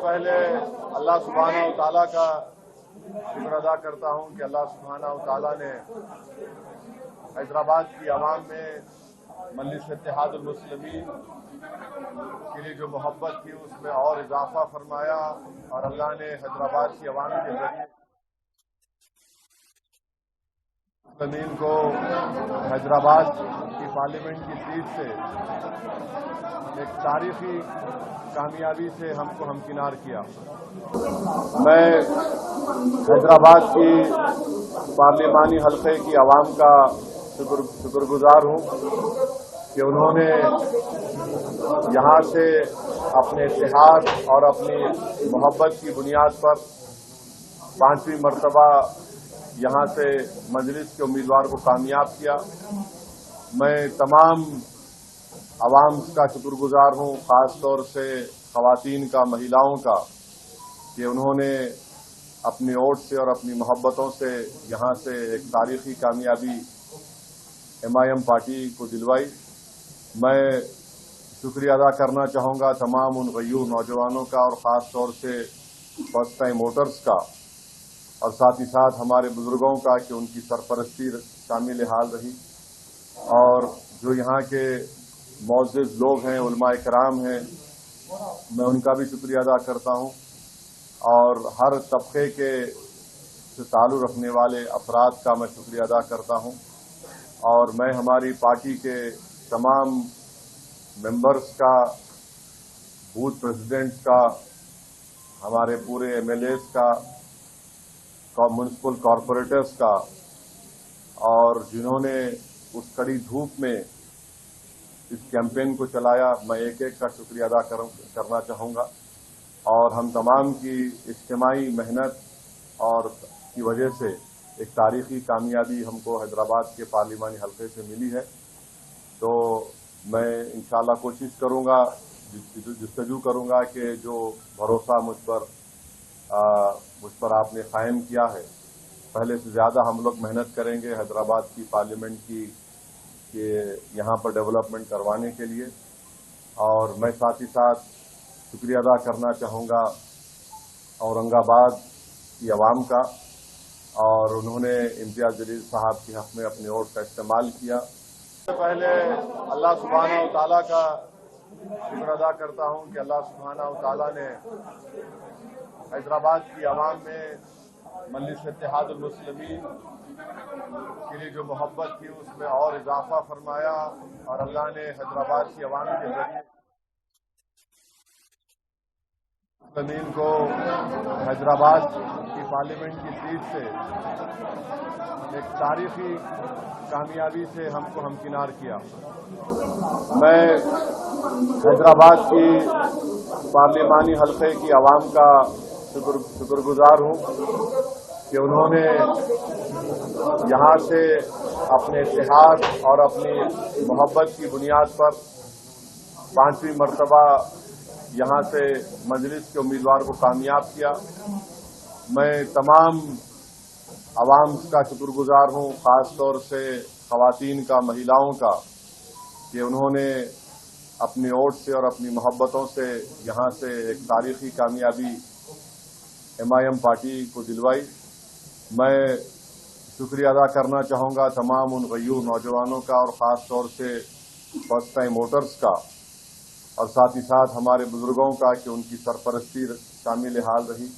पहले अल्लाह सुब्हानहू व तआला का शुक्र अदा करता हूं कि अल्लाह सुब्हानहू व तआला ने हैदराबाद की आवाम में मजलिस इत्तेहादुल मुस्लिमीन के लिए जो मोहब्बत थी उसमें और इजाफा फरमाया और अल्लाह ने हैदराबाद की आवाम के जरिए मुस्लिमीन को हैदराबाद की पार्लियामेंट की सीट से एक तारीखी कामयाबी से हमको हमकिनार किया। मैं हैदराबाद की पार्लिमानी हल्के की आवाम का शुक्रगुजार हूं कि उन्होंने यहां से अपने इत्तेहाद और अपनी मोहब्बत की बुनियाद पर 5वीं मरतबा यहां से मजलिस के उम्मीदवार को कामयाब किया। मैं तमाम आवाम का शुक्रगुजार हूं, खास तौर से खवातीन का, महिलाओं का, कि उन्होंने अपनी वोट से और अपनी मोहब्बतों से यहां से एक तारीखी कामयाबी MIM पार्टी को दिलवाई। मैं शुक्रिया अदा करना चाहूंगा तमाम उन गय्यूर नौजवानों का और ख़ास तौर से फर्स्ट टाइम वोटर्स का और साथ ही साथ हमारे बुजुर्गों का कि उनकी सरपरस्ती शामिल हाल रही। और जो यहाँ के मुअज़्ज़िज़ लोग हैं, उलमा इकराम हैं, मैं उनका भी शुक्रिया अदा करता हूँ और हर तबके के से ताल्लुक़ रखने वाले अफराद का मैं शुक्रिया अदा करता हूँ। और मैं हमारी पार्टी के तमाम मेंबर्स का, बूथ प्रेसिडेंट्स का, हमारे पूरे MLAs का, म्युनिसिपल कॉरपोरेटर्स का, और जिन्होंने उस कड़ी धूप में इस कैंपेन को चलाया, मैं एक एक का शुक्रिया अदा करना चाहूँगा। और हम तमाम की इज्तिमाई मेहनत और की वजह से एक तारीखी कामयाबी हमको हैदराबाद के पार्लिमानी हल्के से मिली है। तो मैं इंशाअल्लाह कोशिश करूँगा, जस्तजू करूँगा कि जो भरोसा मुझ पर आपने कायम किया है, पहले से ज़्यादा हम लोग मेहनत करेंगे हैदराबाद की पार्लियामेंट की कि यहाँ पर डेवलपमेंट करवाने के लिए। और मैं साथ ही साथ शुक्रिया अदा करना चाहूँगा औरंगाबाद की आवाम का, और उन्होंने इम्तियाज़ जलील साहब के हक़ में अपने वोट का इस्तेमाल किया। पहले अल्लाह सुब्हानहू व तआला का शुक्र अदा करता हूँ कि अल्लाह सुब्हानहू व तआला ने हैदराबाद की आवाम में मजलिस इत्तेहादुल मुस्लिमीन के लिए जो मोहब्बत थी उसमें और इजाफा फरमाया और अल्लाह ने हैदराबाद की आवाम के जरिए मुस्लिमीन को हैदराबाद की पार्लियामेंट की सीट से एक तारीखी कामयाबी से हमको हमकिनार किया। मैं हैदराबाद की पार्लिमानी हल्के की आवाम का शुक्रगुजार हूं कि उन्होंने यहां से अपने इत्तेहाद और अपनी मोहब्बत की बुनियाद पर 5वीं मरतबा यहां से मजलिस के उम्मीदवार को कामयाब किया। मैं तमाम आवाम का शुक्रगुजार हूं, खास तौर से खवातीन का, महिलाओं का, कि उन्होंने अपनी वोट से और अपनी मोहब्बतों से यहां से एक तारीखी कामयाबी MIM पार्टी को दिलवाई। मैं शुक्रिया अदा करना चाहूँगा तमाम उन गय्यूर नौजवानों का और ख़ास तौर से फर्स्ट टाइम वोटर्स का और साथ ही साथ हमारे बुजुर्गों का कि उनकी सरपरस्ती शामिल हाल रही।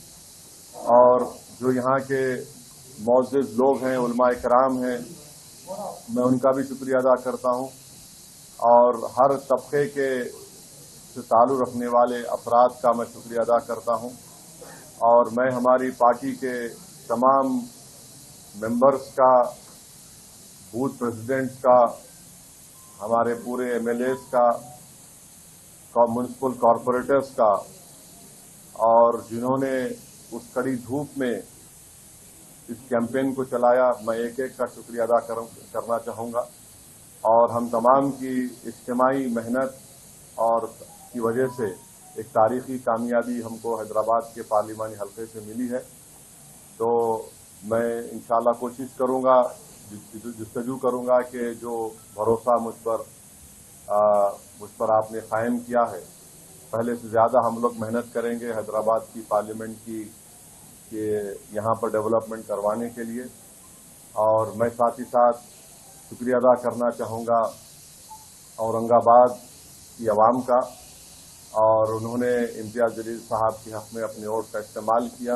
और जो यहाँ के मुअज़्ज़िज़ लोग हैं, उलमा इकराम हैं, मैं उनका भी शुक्रिया अदा करता हूँ और हर तबके के से ताल्लुक़ रखने वाले अफराद का मैं शुक्रिया अदा करता हूँ। और मैं हमारी पार्टी के तमाम मेंबर्स का, बूथ प्रेसिडेंट्स का, हमारे पूरे MLAs का, म्युनिसिपल कॉरपोरेटर्स का, और जिन्होंने उस कड़ी धूप में इस कैंपेन को चलाया, मैं एक एक का शुक्रिया अदा करना चाहूँगा। और हम तमाम की इज्तिमाई मेहनत और की वजह से एक तारीखी कामयाबी हमको हैदराबाद के पार्लिमानी हल्के से मिली है। तो मैं इंशाअल्लाह कोशिश करूँगा, जस्तजू करूँगा कि जो भरोसा मुझ पर आपने कायम किया है, पहले से ज़्यादा हम लोग मेहनत करेंगे हैदराबाद की पार्लियामेंट की कि यहाँ पर डेवलपमेंट करवाने के लिए। और मैं साथ ही साथ शुक्रिया अदा करना चाहूँगा औरंगाबाद की आवाम का, और उन्होंने इम्तियाज़ जलील साहब के हक़ में अपने वोट का इस्तेमाल किया।